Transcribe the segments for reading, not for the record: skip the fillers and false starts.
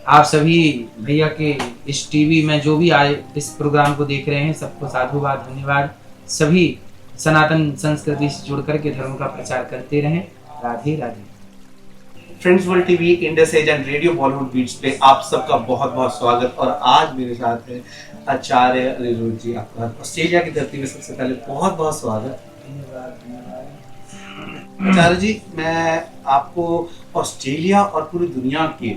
आप सभी भैया के इस टीवी में जो भी आए इस प्रोग्राम को देख रहे हैं, सबको साधुवाद, धन्यवाद। सभी सनातन संस्कृति से जुड़ करके धर्म का प्रचार करते रहें। Radhe Radhe. Friends world TV, Indus age and radio Bollywood beats पे आप सबका बहुत बहुत स्वागत। और आज मेरे साथ है आचार्य अनिरुद्ध जी। आपका ऑस्ट्रेलिया की धरती में सबसे पहले बहुत बहुत स्वागत। आचार्य जी, मैं आपको ऑस्ट्रेलिया और पूरी दुनिया के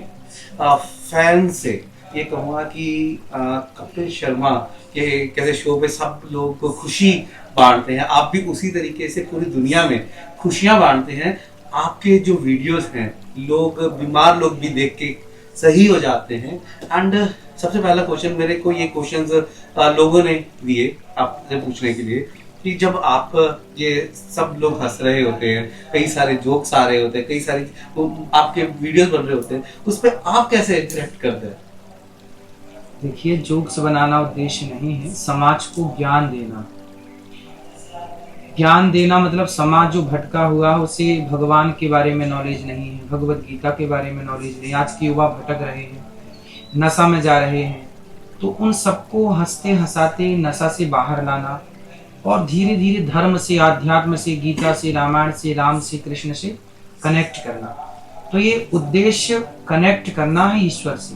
फैन से ये कहूँगा कि कपिल शर्मा के कैसे शो पे सब लोग को खुशी बांटते हैं, आप भी उसी तरीके से पूरी दुनिया में खुशियाँ बांटते हैं। आपके जो वीडियोस हैं, लोग बीमार लोग भी देख के सही हो जाते हैं। एंड सबसे पहला क्वेश्चन, मेरे को ये क्वेश्चंस लोगों ने दिए आपसे पूछने के लिए कि जब आप ये सब लोग हंस रहे होते हैं, कई सारे जोक्स आ रहे होते हैं, कई सारी आपके वीडियोस बन रहे होते हैं, उस पर आप कैसे रिएक्ट करते हैं? देखिए, जोक्स बनाना उद्देश्य नहीं है, समाज को ज्ञान देना। ज्ञान देना मतलब समाज जो भटका हुआ उसे भगवान के बारे में नॉलेज नहीं है, भगवत गीता के बारे में नॉलेज नहीं। आज के युवा भटक रहे हैं, नशा में जा रहे हैं, तो उन सबको हंसते हंसाते नशा से बाहर लाना और धीरे धीरे धर्म से, आध्यात्म से, गीता से, रामायण से, राम से, कृष्ण से कनेक्ट करना। तो ये उद्देश्य कनेक्ट करना है ईश्वर से।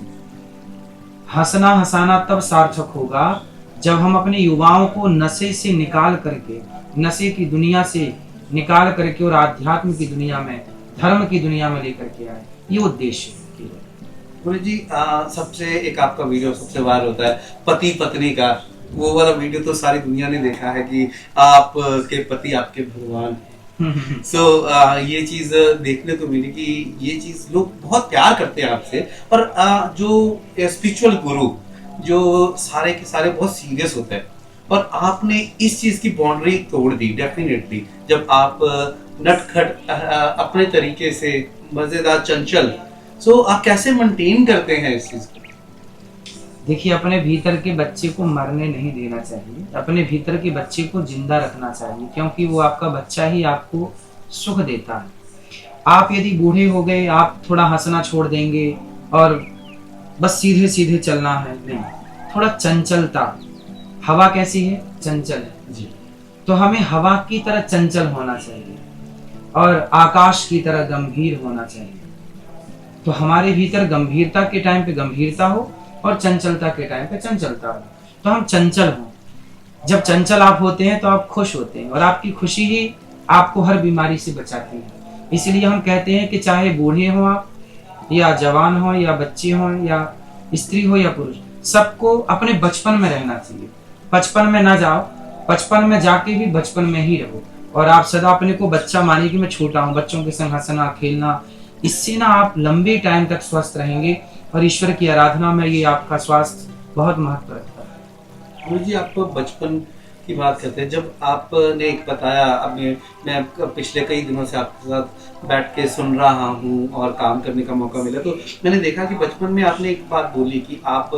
हंसना हंसाना तब सार्थक होगा जब हम अपने युवाओं को नशे से निकाल करके, नशे की दुनिया से निकाल करके और आध्यात्म की दुनिया में, धर्म की दुनिया में लेकर के आए। ये उद्देश्य है। गुरु जी, सबसे एक आपका वीडियो सबसे वायरल होता है पति पत्नी का। वो वाला वीडियो तो सारी दुनिया ने देखा है कि आप के पति आपके भगवान हैं। सो ये चीज देखने को मिली कि ये चीज लोग बहुत प्यार करते हैं आपसे। और जो स्पिरिचुअल गुरु जो सारे के सारे बहुत सीरियस होते हैं, और आपने इस चीज की बाउंड्री तोड़ दी डेफिनेटली, जब आप नटखट अपने तरीके से मजेदार, चंचल। सो आप कैसे मेंटेन करते हैं इस चीज को? देखिए, अपने भीतर के बच्चे को मरने नहीं देना चाहिए, अपने भीतर के बच्चे को जिंदा रखना चाहिए, क्योंकि वो आपका बच्चा ही आपको सुख देता है। आप यदि बूढ़े हो गए, आप थोड़ा हंसना छोड़ देंगे और बस सीधे सीधे चलना है, नहीं, थोड़ा चंचलता। हवा कैसी है? चंचल है जी। तो हमें हवा की तरह चंचल होना चाहिए और आकाश की तरह गंभीर होना चाहिए। तो हमारे भीतर गंभीरता के टाइम पे गंभीरता हो और चंचलता के टाइम पे चंचलता हो, तो हम चंचल हों। जब चंचल आप होते हैं तो आप खुश होते हैं, और आपकी खुशी ही आपको हर बीमारी से बचाती है। इसलिए हम कहते हैं कि चाहे बूढ़े हो आप, या जवान हो, या बच्चे हो, या स्त्री हो, या पुरुष, सबको अपने बचपन में रहना चाहिए। बचपन में ना जाओ, बचपन में जाके भी बचपन में ही रहो, और आप सदा अपने को बच्चा माने कि मैं छोटा हूँ, बच्चों के संग हंसना खेलना। इससे ना आप लंबे टाइम तक स्वस्थ रहेंगे, और ईश्वर की आराधना में ये आपका स्वास्थ्य बहुत महत्व रखता है। गुरु जी, आप बचपन की बात करते हैं, जब आपने एक बताया, अब मैं पिछले कई दिनों से आपके साथ बैठ के सुन रहा हूँ और काम करने का मौका मिला, तो मैंने देखा कि बचपन में आपने एक बात बोली कि आप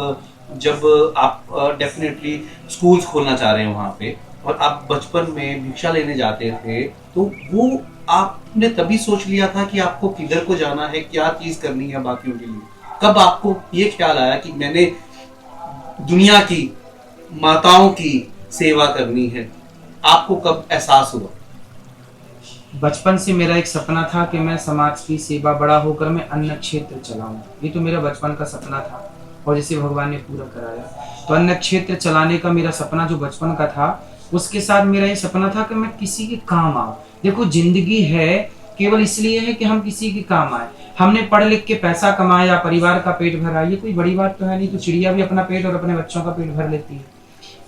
जब आप डेफिनेटली स्कूल्स खोलना चाह रहे हैं वहाँ पे, और आप बचपन में भिक्षा लेने जाते थे, तो वो आपने तभी सोच लिया था कि आपको किधर को जाना है, क्या चीज करनी है बाकियों के लिए? कब आपको ये ख्याल आया कि मैंने दुनिया की माताओं की सेवा करनी है? आपको कब एहसास हुआ? बचपन से मेरा एक सपना था कि मैं समाज की सेवा, बड़ा होकर मैं अन्न क्षेत्र चलाऊं। ये तो मेरा बचपन का सपना था, और जिसे भगवान ने पूरा कराया। तो अन्न क्षेत्र चलाने का मेरा सपना जो बचपन का था, उसके साथ मेरा ये सपना था कि मैं किसी के काम आऊं। देखो, जिंदगी है केवल इसलिए है कि हम किसी के काम आए। हमने पढ़ लिख के पैसा कमाया, परिवार का पेट भरा, ये कोई बड़ी बात तो है नहीं। तो चिड़िया भी अपना पेट और अपने बच्चों का पेट भर लेती है।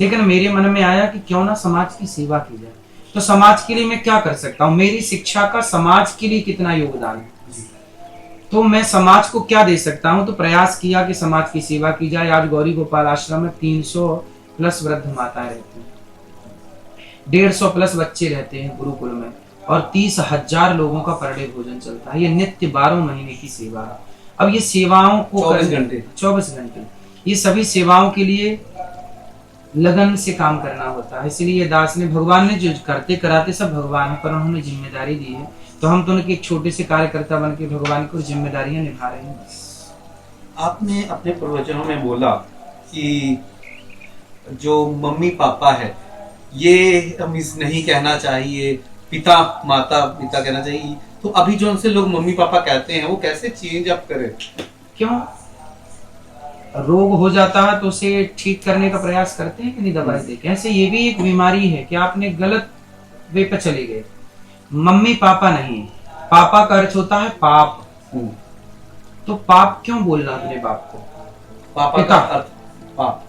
लेकिन मेरे मन में आया कि क्यों ना समाज की सेवा की जाए। तो समाज के लिए मैं क्या कर सकता हूँ, मेरी शिक्षा का समाज के लिए कितना योगदान है, तो मैं समाज को क्या दे सकता हूँ। तो प्रयास किया कि समाज की सेवा की जाए। आज गौरी गोपाल आश्रम में 300 प्लस वृद्ध माताएं रहती हैं, 150 प्लस बच्चे रहते हैं गुरुकुल में, और 30,000 लोगों का पर डे भोजन चलता है। ये नित्य 12 महीने की सेवा है। अब ये सेवाओं को 24 घंटे ये सभी सेवाओं के लिए लगन से काम करना होता है। इसलिए दास ने, भगवान ने जो करते कराते सब भगवान है, पर उन्होंने जिम्मेदारी दी है, तो हम तो उनके एक छोटे से कार्यकर्ता बन के भगवान को जिम्मेदारियां निभा रहे हैं। आपने अपने प्रवचनों में बोला कि जो मम्मी पापा है ये मिस नहीं कहना चाहिए, पिता माता पिता कहना चाहिए। तो अभी जो उनसे लोग मम्मी पापा कहते हैं वो कैसे चेंज अप करें? क्यों? रोग हो जाता है तो उसे ठीक करने का प्रयास करते हैं कि नहीं, दवाई देके। ऐसे ये भी एक बीमारी है कि आपने गलत वे पर चले गए। मम्मी पापा नहीं, पापा का अर्थ होता है पाप। तो पाप क्यों बोलना अपने बाप को? पापा का अर्थ पाप,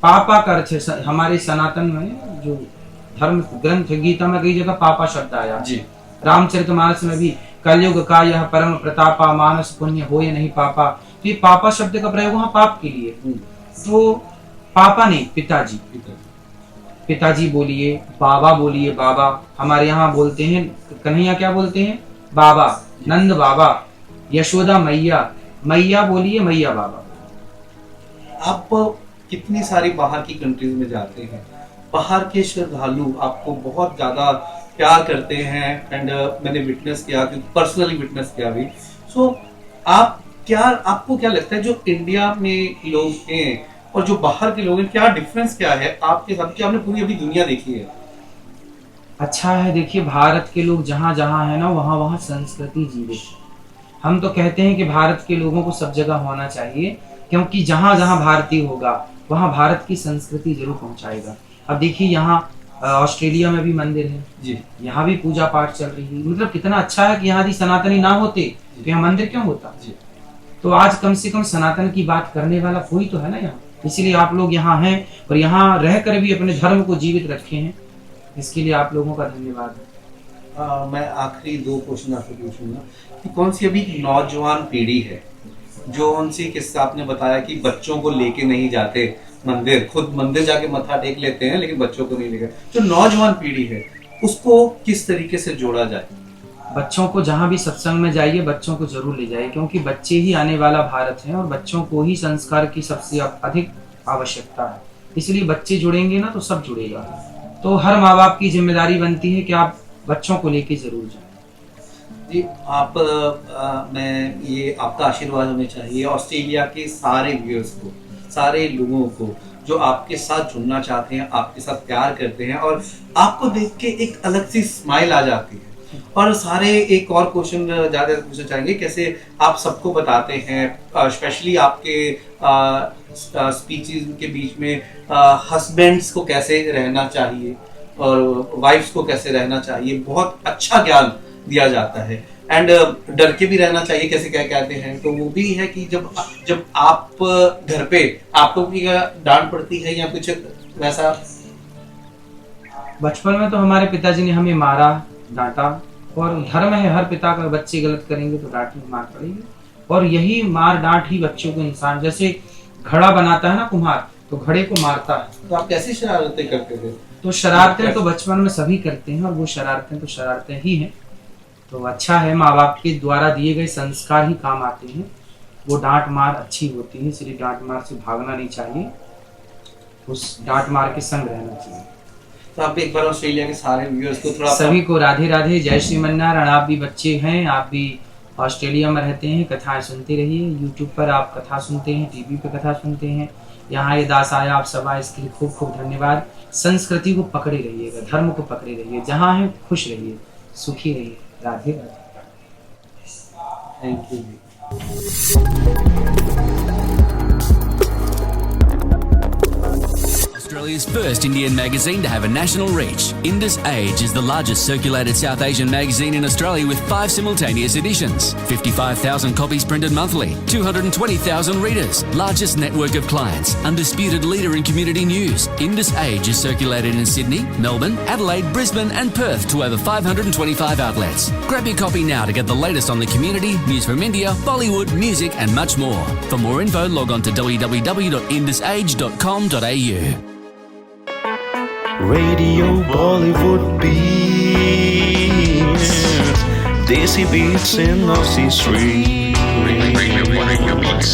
पापा का अर्थ है हमारे सनातन में जो धर्म ग्रंथ गीता में कई जगह पापा शब्द आया जी। रामचरितमानस में भी कलयुग का यह परम प्रतापा, मानस पुण्य हो या नहीं पापा। तो ये पापा शब्द का प्रयोग वहां पाप के लिए। तो पापा नहीं, पिताजी। पिताजी बोलिए, बाबा बोलिए। बाबा हमारे यहाँ बोलते हैं, कन्हैया क्या बोलते हैं? बाबा। नंद बाबा, यशोदा मैया। मैया बोलिए, मैया बाबा। आप कितनी सारी बाहर की कंट्रीज में जाते हैं, बाहर के श्रद्धालु आपको बहुत ज्यादा प्यार करते हैं। एंड मैंने विटनेस किया, पर्सनली विटनेस किया भी। सो आपको क्या लगता है जो इंडिया में लोग हैं और जो बाहर के लोग हैं, क्या डिफरेंस क्या है आपके साथ? क्या आपने पूरी अभी दुनिया देखी है? अच्छा है, देखिए भारत के लोग जहाँ जहाँ है ना, वहाँ वहाँ संस्कृति जीवित। हम तो कहते हैं कि भारत के लोगों को सब जगह होना चाहिए, क्योंकि जहाँ जहाँ भारतीय होगा वहाँ भारत की संस्कृति जरूर पहुँचाएगा। अब देखिए यहाँ ऑस्ट्रेलिया में भी मंदिर है जी, यहाँ भी पूजा पाठ चल रही है। मतलब कितना अच्छा है कि यहाँ यदि सनातनी ना होते तो यहाँ मंदिर क्यों होता जी। तो आज कम से कम सनातन की बात करने वाला कोई तो है ना यहाँ, इसीलिए आप लोग यहाँ हैं और यहाँ रहकर भी अपने धर्म को जीवित रखे हैं। इसके लिए आप लोगों का धन्यवाद। मैं आखिरी 2 क्वेश्चन आपसे पूछूंगा कि कौन सी अभी नौजवान पीढ़ी है जो उनसे किस्सा आपने बताया कि बच्चों को लेके नहीं जाते मंदिर, खुद मंदिर जाके मत्था टेक लेते हैं लेकिन बच्चों को नहीं लेकर, जो नौजवान पीढ़ी है उसको किस तरीके से जोड़ा जाए? बच्चों को जहाँ भी सत्संग में जाइए, बच्चों को जरूर ले जाइए, क्योंकि बच्चे ही आने वाला भारत है और बच्चों को ही संस्कार की सबसे अधिक आवश्यकता है। इसलिए बच्चे जुड़ेंगे ना तो सब जुड़ेगा। तो हर माँ बाप की जिम्मेदारी बनती है कि आप बच्चों को लेके जरूर जाएं। जी मैं ये आपका आशीर्वाद होना चाहिए ऑस्ट्रेलिया के सारे व्यूअर्स को, सारे लोगों को जो आपके साथ जुड़ना चाहते हैं, आपके साथ प्यार करते हैं और आपको देख के एक अलग सी स्माइल आ जाती है। और सारे एक और क्वेश्चन ज़्यादा पूछना चाहेंगे, कैसे आप सबको बताते हैं, स्पेशली आपके स्पीचेस के बीच में हस्बैंड्स को कैसे रहना चाहिए और वाइफ्स को कैसे रहना चाहिए, बहुत अच्छा ज्ञान दिया जाता है। एंड डर के भी रहना चाहिए, कैसे क्या कहते हैं, तो वो भी है कि जब आप घर पे आपको भी डांट पड़ती है या कुछ वैसा? बचपन में तो हमारे पिताजी ने हमें मारा, डांटा, और धर्म है हर पिता का, बच्चे गलत करेंगे तो डांट मार पड़ेगी। और यही मार डांट ही बच्चों को इंसान, जैसे घड़ा बनाता है ना कुम्हार, तो घड़े को मारता है। तो आप कैसी शरारतें करते थे? तो शरारतें तो बचपन में सभी करते हैं और वो शरारतें तो शरारतें ही हैं। तो अच्छा है, माँ बाप के द्वारा दिए गए संस्कार ही काम आते हैं। वो डांट मार अच्छी होती है, इसलिए डांट मार से भागना नहीं चाहिए, उस डांट मार के संग रहना चाहिए। तो आप एक बार ऑस्ट्रेलिया के सारे व्यूअर्स को थोड़ा, सभी को राधे राधे, जय श्रीमन्नारायण। आप भी बच्चे हैं, आप भी ऑस्ट्रेलिया में रहते हैं, कथाएं सुनते रहिए। यूट्यूब पर आप कथा सुनते हैं, टीवी पे कथा सुनते हैं, यहाँ ये दास आया आप सब आए, इसके लिए खूब खूब धन्यवाद। संस्कृति को पकड़े रहिएगा, धर्म को पकड़े रहिए, जहाँ है खुश रहिए, सुखी रहिए। Radhe Radhe. Thank you. Australia's first Indian magazine to have a national reach. Indus Age is the largest circulated South Asian magazine in Australia with 5 simultaneous editions. 55,000 copies printed monthly. 220,000 readers. Largest network of clients. Undisputed leader in community news. Indus Age is circulated in Sydney, Melbourne, Adelaide, Brisbane and Perth to over 525 outlets. Grab your copy now to get the latest on the community, news from India, Bollywood, music and much more. For more info, log on to www.indusage.com.au. Radio Bollywood beats, Desi beats in Aussie Street. Radio Beats.